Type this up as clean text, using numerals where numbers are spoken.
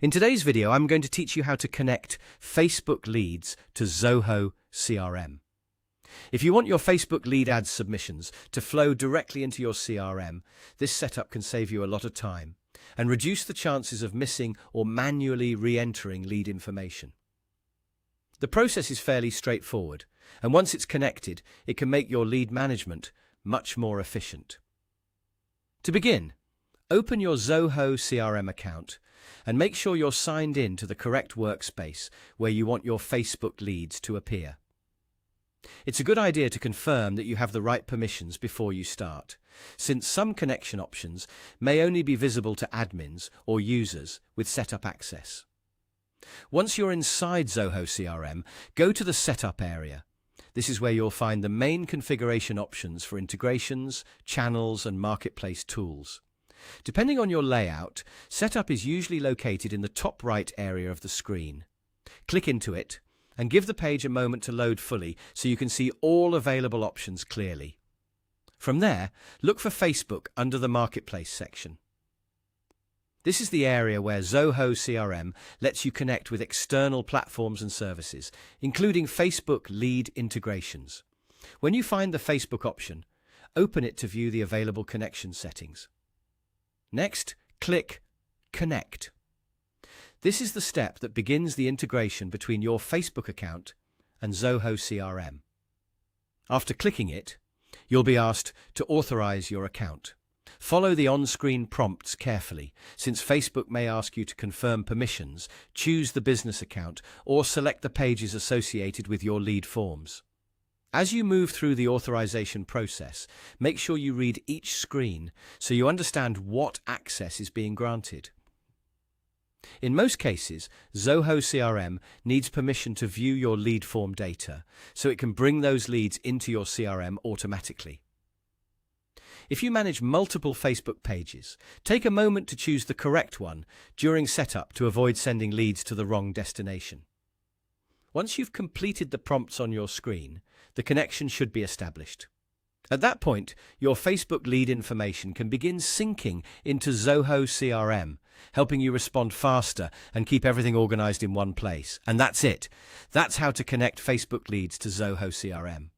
In today's video, I'm going to teach you how to connect Facebook leads to Zoho CRM. If you want your Facebook lead ads submissions to flow directly into your CRM, this setup can save you a lot of time and reduce the chances of missing or manually re-entering lead information. The process is fairly straightforward, and once it's connected, it can make your lead management much more efficient. To begin, open your Zoho CRM account and make sure you're signed in to the correct workspace where you want your Facebook leads to appear. It's a good idea to confirm that you have the right permissions before you start, since some connection options may only be visible to admins or users with setup access. Once you're inside Zoho CRM, go to the Setup area. This is where you'll find the main configuration options for integrations, channels, and marketplace tools. Depending on your layout, Setup is usually located in the top right area of the screen. Click into it and give the page a moment to load fully so you can see all available options clearly. From there, look for Facebook under the Marketplace section. This is the area where Zoho CRM lets you connect with external platforms and services, including Facebook lead integrations. When you find the Facebook option, open it to view the available connection settings. Next, click Connect. This is the step that begins the integration between your Facebook account and Zoho CRM. After clicking it, you'll be asked to authorize your account. Follow the on-screen prompts carefully, since Facebook may ask you to confirm permissions, choose the business account, or select the pages associated with your lead forms. As you move through the authorization process, make sure you read each screen so you understand what access is being granted. In most cases, Zoho CRM needs permission to view your lead form data, so it can bring those leads into your CRM automatically. If you manage multiple Facebook pages, take a moment to choose the correct one during setup to avoid sending leads to the wrong destination. Once you've completed the prompts on your screen, the connection should be established. At that point, your Facebook lead information can begin syncing into Zoho CRM, helping you respond faster and keep everything organized in one place. And that's it. That's how to connect Facebook leads to Zoho CRM.